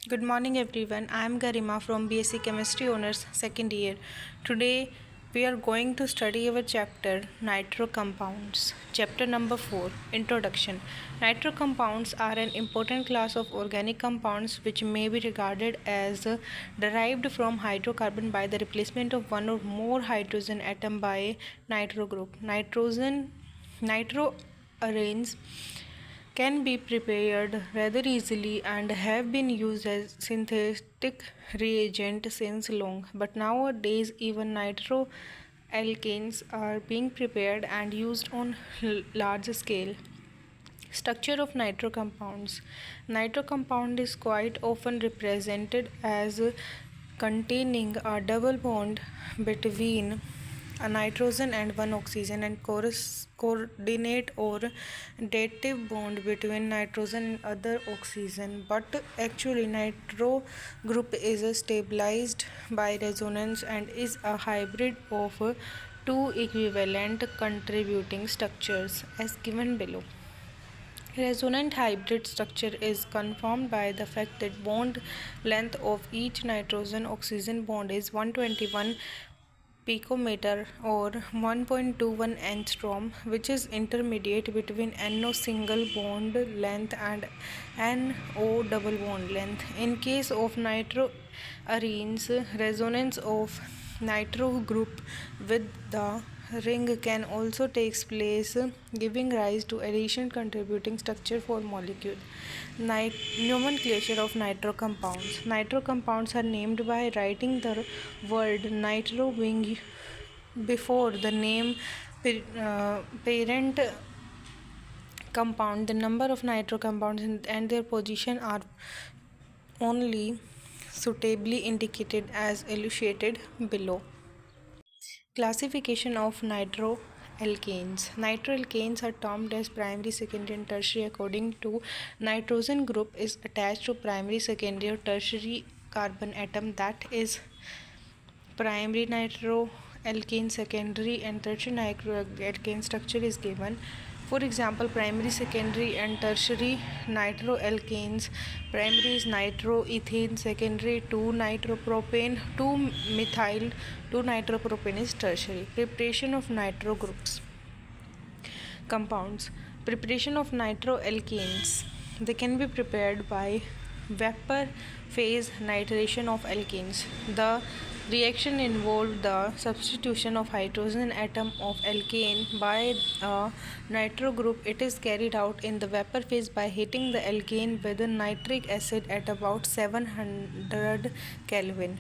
Good morning everyone. I am Garima from BSc Chemistry Honors second year. Today we are going to study our chapter Nitro Compounds. Chapter number 4 Introduction. Nitro compounds are an important class of organic compounds which may be regarded as derived from hydrocarbon by the replacement of one or more hydrogen atom by nitro group. Nitroarenes can be prepared rather easily and have been used as synthetic reagent since long, but nowadays even nitroalkanes are being prepared and used on large scale. Structure of nitro compounds. Nitro compound is quite often represented as containing a double bond between a nitrogen and one oxygen and coordinate or dative bond between nitrogen and other oxygen, but actually nitro group is stabilized by resonance and is a hybrid of two equivalent contributing structures as given below. Resonant hybrid structure is confirmed by the fact that bond length of each nitrogen-oxygen bond is 121 picometer or 1.21 angstrom, which is intermediate between NO single bond length and NO double bond length. In case of nitroarenes, resonance of nitro group with the ring can also take place, giving rise to additional contributing structure for molecule. Nomenclature of nitro compounds. Nitro compounds are named by writing the word nitro being before the name parent compound. The number of nitro compounds and their position are only suitably indicated as illustrated below. Classification of nitroalkanes. Nitroalkanes are termed as primary, secondary, and tertiary according to nitrogen group is attached to primary, secondary, or tertiary carbon atom, that is primary nitroalkane, secondary and tertiary nitroalkane structure is given. For example, primary, secondary, and tertiary nitroalkanes. Primary is nitroethane, secondary 2-nitropropane, 2-methyl 2-nitropropane is tertiary. Preparation of nitro groups. Compounds. Preparation of nitroalkanes. They can be prepared by vapor phase nitration of alkanes. The reaction involved the substitution of hydrogen atom of alkane by a nitro group. It is carried out in the vapor phase by heating the alkane with nitric acid at about 700 Kelvin.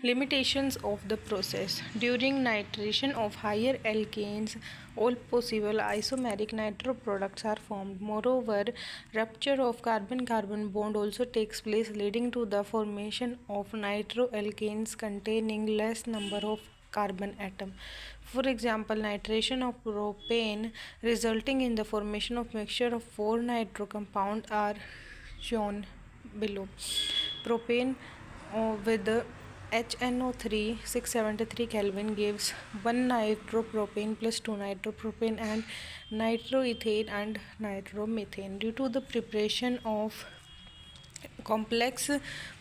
Limitations of the process. During nitration of higher alkanes, all possible isomeric nitro products are formed. Moreover, rupture of carbon-carbon bond also takes place, leading to the formation of nitroalkanes containing less number of carbon atom. For example, nitration of propane resulting in the formation of mixture of 4 nitro compound are shown below. Propane with the HNO3 673 Kelvin gives 1 nitropropane plus 2 nitropropane and nitroethane and nitromethane. Due to the preparation of complex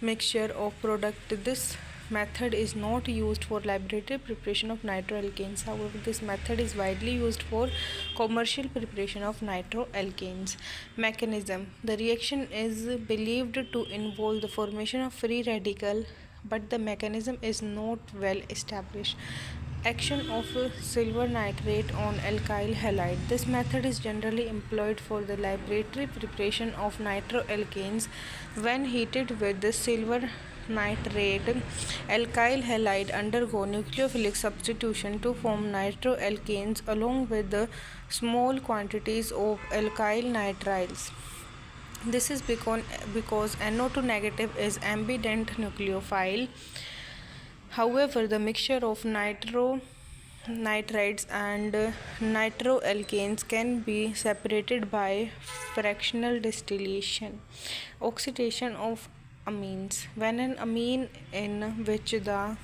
mixture of product, this method is not used for laboratory preparation of nitroalkanes. However, this method is widely used for commercial preparation of nitroalkanes. Mechanism. The reaction is believed to involve the formation of free radical, but the mechanism is not well established. Action of silver nitrate on alkyl halide. This method is generally employed for the laboratory preparation of nitroalkanes. When heated with the silver nitrate, alkyl halide undergo nucleophilic substitution to form nitroalkanes along with the small quantities of alkyl nitriles. This is because NO2 negative is ambident nucleophile. However, the mixture of nitrides and nitroalkanes can be separated by fractional distillation. Oxidation of amines. When an amine in which the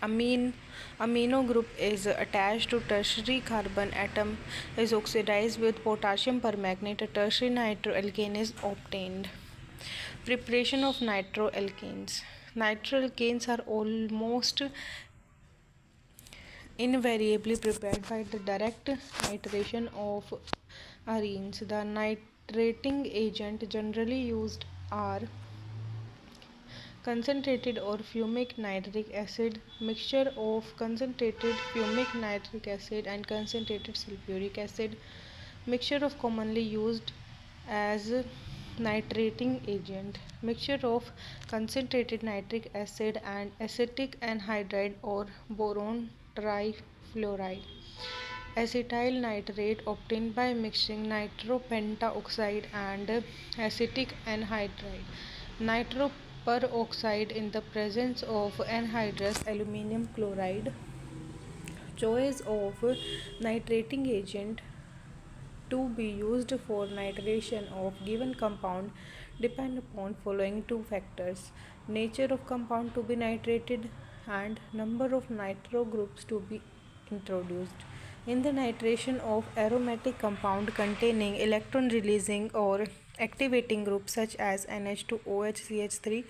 amino group is attached to tertiary carbon atom is oxidized with potassium permanganate, a tertiary nitroalkane is obtained. Preparation of nitroalkanes. Nitroalkanes are almost invariably prepared by the direct nitration of arenes. The nitrating agent generally used are concentrated or fumic nitric acid, mixture of concentrated fumic nitric acid and concentrated sulfuric acid, mixture of commonly used as nitrating agent, mixture of concentrated nitric acid and acetic anhydride or boron trifluoride, acetyl nitrate obtained by mixing nitropentaoxide and acetic anhydride, nitroperoxide in the presence of anhydrous aluminum chloride. Choice of nitrating agent to be used for nitration of given compound depend upon following two factors: nature of compound to be nitrated and number of nitro groups to be introduced. In the nitration of aromatic compound containing electron releasing or activating groups such as NH2OH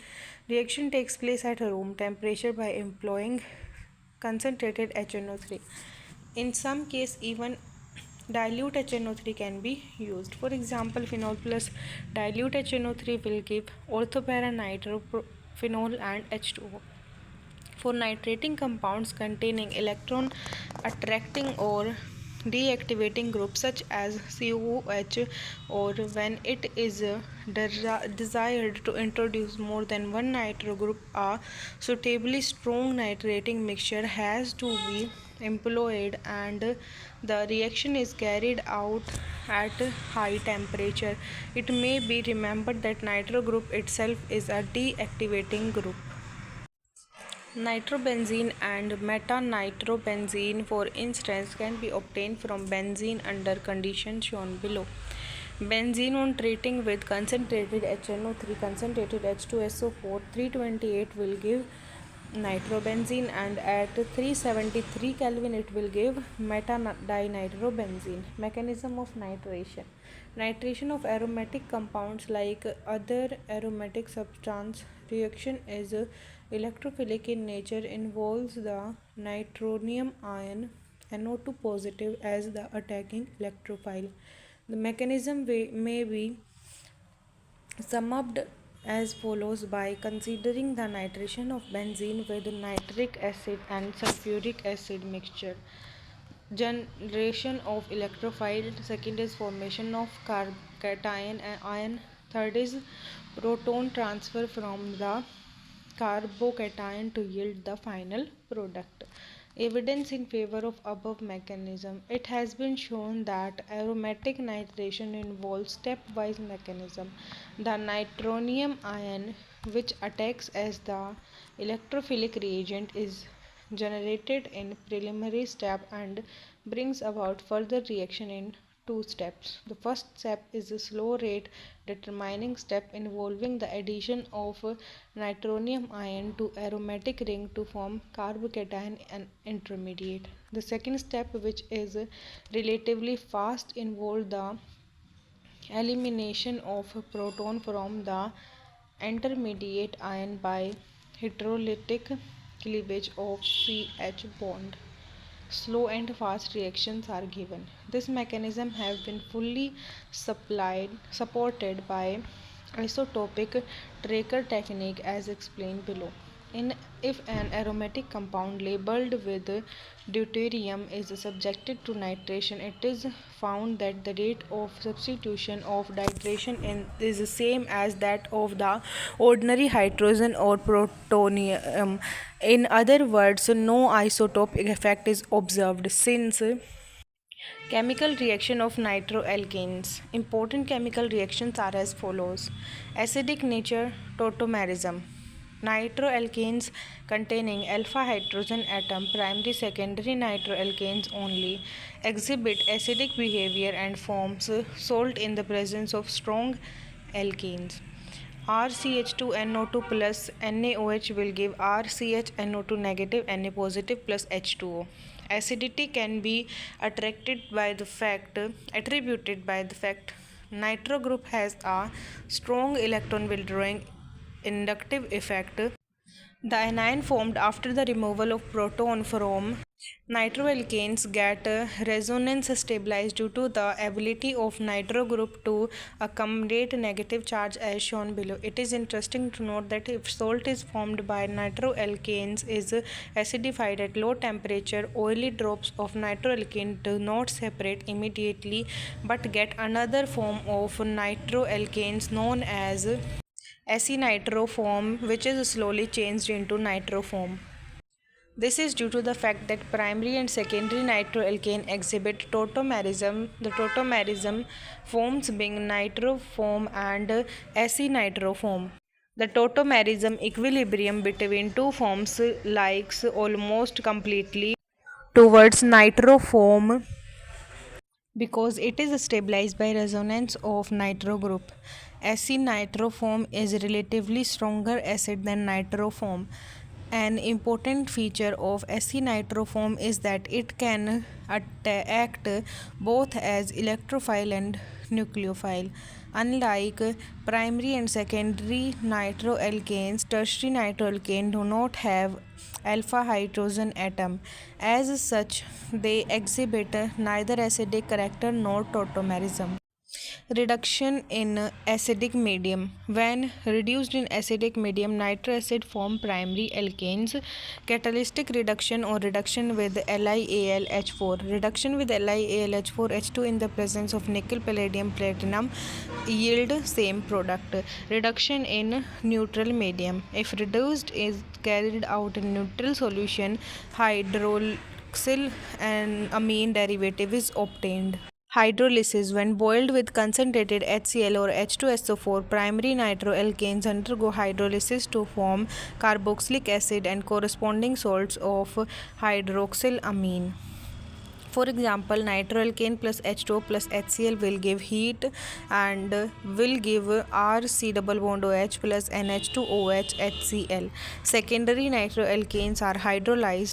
reaction takes place at room temperature by employing concentrated HNO3. In some case even dilute HNO3 can be used. For example, phenol plus dilute HNO3 will give orthoparanitrophenol and H2O. For nitrating compounds containing electron attracting or deactivating groups such as COOH, or when it is desired to introduce more than one nitro group, a suitably strong nitrating mixture has to be employed and the reaction is carried out at high temperature. It may be remembered that nitro group itself is a deactivating group. Nitrobenzene and metanitrobenzene, for instance, can be obtained from benzene under conditions shown below. Benzene on treating with concentrated HNO3, concentrated H2SO4 328 will give nitrobenzene, and at 373 Kelvin it will give metanitrobenzene. Mechanism of nitration. Nitration of aromatic compounds like other aromatic substance reaction is electrophilic in nature, involves the nitronium ion NO2 positive as the attacking electrophile. The mechanism may be summed up as follows by considering the nitration of benzene with nitric acid and sulfuric acid mixture. Generation of electrophile. Second is formation of cation ion. Third is proton transfer from the carbocation to yield the final product. Evidence in favor of above mechanism. It has been shown that aromatic nitration involves stepwise mechanism. The nitronium ion, which attacks as the electrophilic reagent, is generated in preliminary step and brings about further reaction in two steps. The first step is a slow rate determining step involving the addition of nitronium ion to aromatic ring to form carbocation and intermediate. The second step, which is relatively fast, involves the elimination of proton from the intermediate ion by hydrolytic cleavage of CH bond. Slow and fast reactions are given. This mechanism has been fully supported by isotopic tracer technique as explained below. If an aromatic compound labeled with deuterium is subjected to nitration, it is found that the rate of substitution of nitration is the same as that of the ordinary hydrogen or plutonium. In other words, no isotopic effect is observed. Since chemical reaction of nitroalkanes. Important chemical reactions are as follows. Acidic nature, tautomerism. Nitroalkanes containing alpha hydrogen atom, primary secondary nitroalkanes only, exhibit acidic behavior and forms salt in the presence of strong alkenes. RCH2NO2 plus NaOH will give RCHNO2 negative Na positive plus H2O. Acidity can be attributed by the fact Nitro group has a strong electron withdrawing inductive effect. The anion formed after the removal of proton from nitroalkanes get resonance stabilized due to the ability of nitro group to accommodate negative charge as shown below. It is interesting to note that if salt is formed by nitroalkanes is acidified at low temperature, oily drops of nitroalkane do not separate immediately but get another form of nitroalkanes known as acinitroform, which is slowly changed into nitroform. This is due to the fact that primary and secondary nitroalkane exhibit tautomerism. The tautomerism forms being nitroform and acinitroform. The tautomerism equilibrium between two forms lies almost completely towards nitroform because it is stabilized by resonance of nitro group. Acinitroform is relatively stronger acid than nitroform. An important feature of acinitroform is that it can act both as electrophile and nucleophile. Unlike primary and secondary nitroalkanes, tertiary nitroalkane do not have alpha hydrogen atom. As such, they exhibit neither acidic character nor tautomerism. Reduction in acidic medium. When reduced in acidic medium, nitric acid form primary alkanes. Catalytic reduction or reduction with LiAlH4. Reduction with LiAlH4 H2 in the presence of nickel, palladium, platinum yield same product. Reduction in neutral medium. If reduced is carried out in neutral solution, hydroxyl and amine derivative is obtained. Hydrolysis. When boiled with concentrated HCl or H2SO4, primary nitroalkanes undergo hydrolysis to form carboxylic acid and corresponding salts of hydroxylamine. For example, nitroalkane plus H2O plus HCl will give heat and will give RC double bond OH plus NH2OH HCl. Secondary nitroalkanes are hydrolyzed.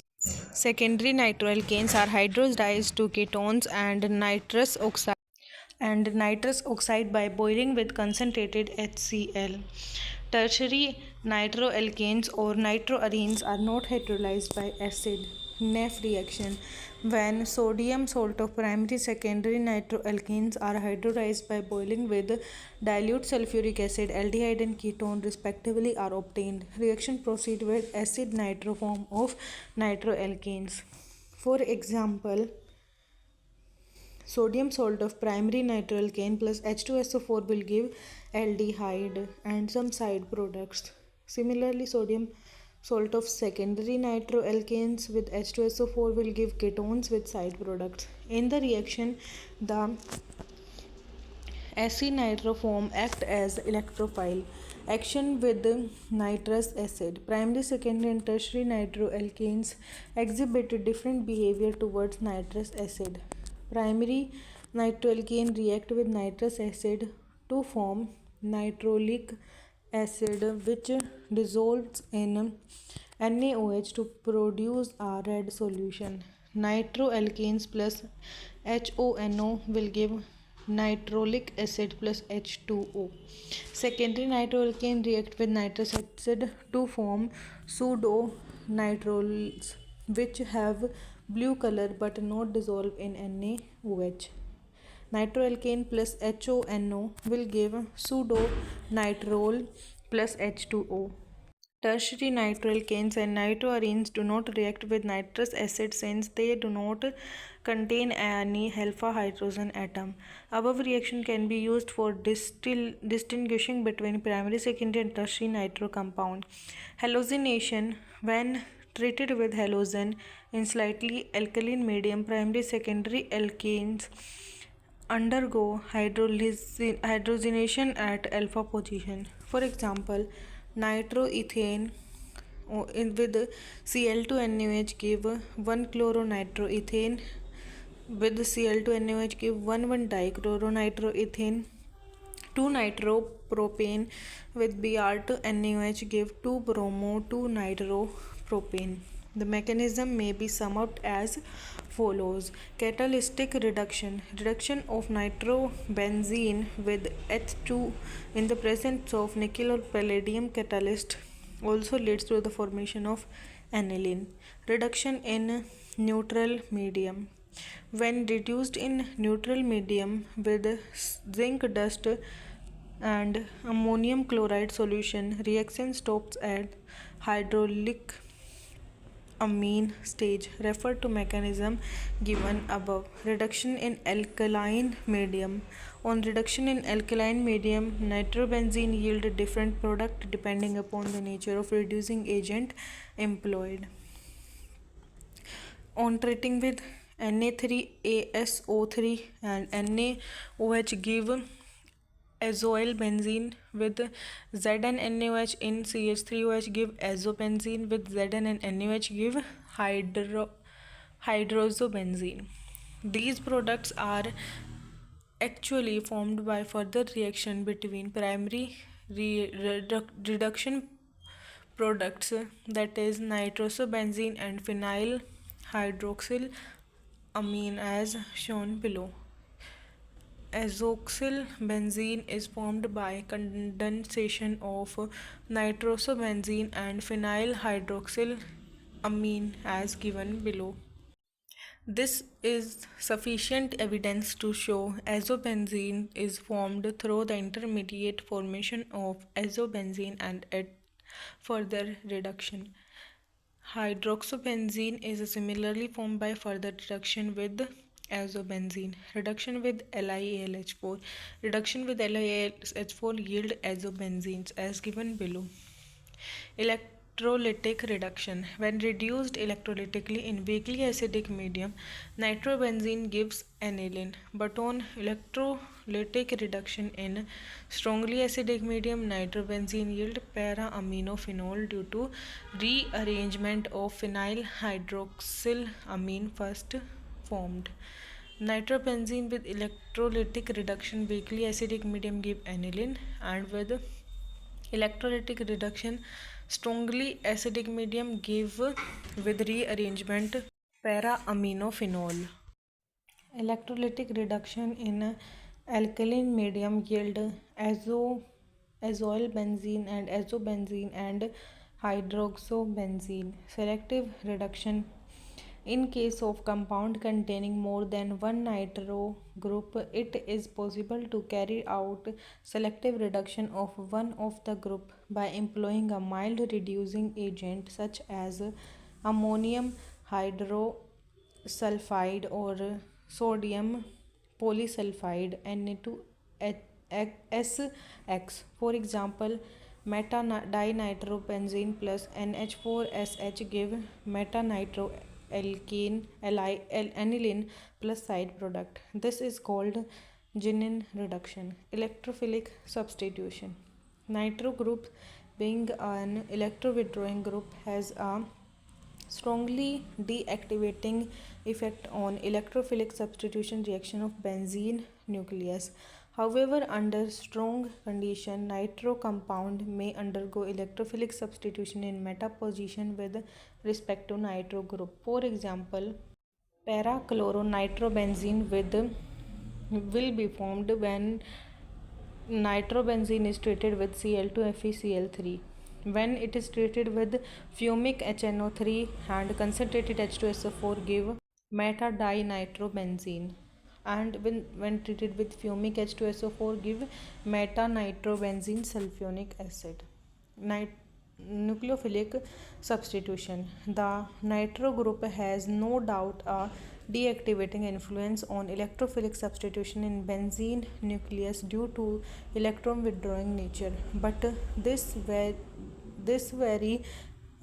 Secondary nitroalkanes are hydrolyzed to ketones and nitrous oxide by boiling with concentrated HCl. Tertiary nitroalkanes or nitroarenes are not hydrolyzed by acid NEF reaction. When sodium salt of primary secondary nitroalkanes are hydrolyzed by boiling with dilute sulfuric acid, aldehyde and ketone respectively are obtained. Reaction proceed with acid nitroform of nitroalkanes. For example, sodium salt of primary nitroalkane plus H2SO4 will give aldehyde and some side products. Similarly, sodium salt of secondary nitroalkanes with H2SO4 will give ketones with side products. In the reaction, the acinitroform act as electrophile. Action with nitrous acid. Primary, secondary and tertiary nitroalkanes exhibit different behavior towards nitrous acid. Primary nitroalkane react with nitrous acid to form nitrolic acid which dissolves in NaOH to produce a red solution. Nitroalkanes plus HONO will give nitrolic acid plus H2O. Secondary nitroalkane react with nitrous acid to form pseudo nitrols which have blue color but not dissolve in NaOH. Nitroalkane plus HONO will give pseudo nitrol plus H2O. Tertiary nitroalkanes and nitroarenes do not react with nitrous acid since they do not contain any alpha hydrogen atom. Above reaction can be used for distinguishing between primary, secondary and tertiary nitro compound. Halogenation. When treated with halogen in slightly alkaline medium, primary, secondary alkanes undergo hydrogenation at alpha position. For example, nitroethane with Cl2NaOH give 1-chloronitroethane with Cl2NaOH give 1,1-dichloronitroethane. 2-nitropropane with Br2NaOH give 2-bromo 2-nitropropane. The mechanism may be summed up as follows. Catalytic reduction of nitrobenzene with H2 in the presence of nickel or palladium catalyst also leads to the formation of aniline. Reduction in neutral medium. When reduced in neutral medium with zinc dust and ammonium chloride solution, reaction stops at hydraulic amine stage. Refer to mechanism given above. Reduction in alkaline medium. On reduction in alkaline medium, nitrobenzene yield different product depending upon the nature of reducing agent employed. On treating with Na3ASO3 and NaOH give azoyl benzene with ZnNaOH in CH3OH give azobenzene with Zn and NaOH give hydrozobenzene. These products are actually formed by further reaction between primary reduction products, that is nitrosobenzene and phenyl hydroxyl amine as shown below. Azoxyl benzene is formed by condensation of nitrosobenzene and phenyl hydroxyl amine as given below. This is sufficient evidence to show azobenzene is formed through the intermediate formation of azobenzene and further reduction. Hydroxybenzene is similarly formed by further reduction with azobenzene. Reduction with LiAlH4. Reduction with LiAlH4 yield azobenzenes as given below. Electrolytic reduction. When reduced electrolytically in weakly acidic medium, nitrobenzene gives aniline. But on electrolytic reduction in strongly acidic medium, nitrobenzene yield para-aminophenol due to rearrangement of phenyl hydroxyl amine first formed. Nitrobenzene with electrolytic reduction weakly acidic medium give aniline, and with electrolytic reduction strongly acidic medium give with rearrangement para-aminophenol. Electrolytic reduction in alkaline medium yield azoyl benzene and azobenzene and hydroxobenzene. Selective reduction. In case of compound containing more than one nitro group, it is possible to carry out selective reduction of one of the group by employing a mild reducing agent such as ammonium hydrosulfide or sodium polysulfide Na2SX. For example, meta-dinitropenzene plus NH4SH give meta-nitroalkane aniline plus side product. This is called Ginin reduction. Electrophilic substitution. Nitro group, being an electro-withdrawing group, has a strongly deactivating effect on electrophilic substitution reaction of benzene nucleus. However, under strong condition, nitro compound may undergo electrophilic substitution in meta position with respect to nitro group. For example, para-chloronitrobenzene will be formed when nitrobenzene is treated with Cl2FeCl3. When it is treated with fumic HNO3 and concentrated H2SO4 give meta-dinitrobenzene, and when treated with fumic H2SO4 give meta-nitrobenzene sulfonic acid. Nucleophilic substitution. The nitro group has no doubt a deactivating influence on electrophilic substitution in benzene nucleus due to electron withdrawing nature, but this very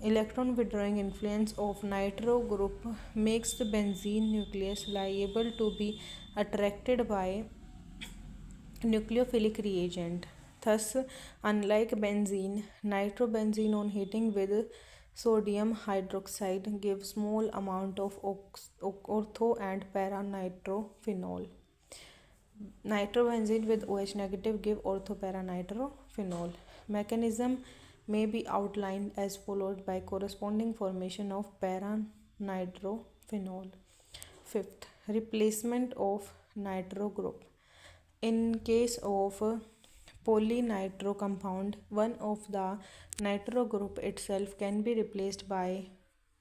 electron withdrawing influence of nitro group makes the benzene nucleus liable to be attracted by nucleophilic reagent. Thus, unlike benzene, nitrobenzene on heating with sodium hydroxide gives small amount of ortho and para-nitrophenol. Nitrobenzene with OH negative give ortho-para-nitrophenol. Mechanism may be outlined as followed by corresponding formation of para-nitrophenol. Fifth, replacement of nitro group. In case of polynitro compound, one of the nitro group itself can be replaced by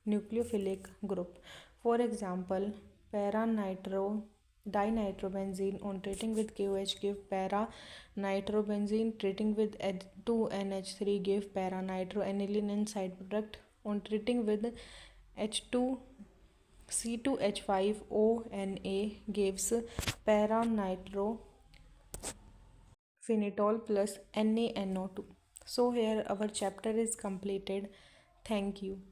nucleophilic group. For example, para-nitro dinitrobenzene on treating with KOH give para-nitrobenzene, treating with 2NH3 give para-nitroaniline, and side product on treating with H2 C2H5ONA gives para-nitro phenol plus NaNO2. So here our chapter is completed. Thank you.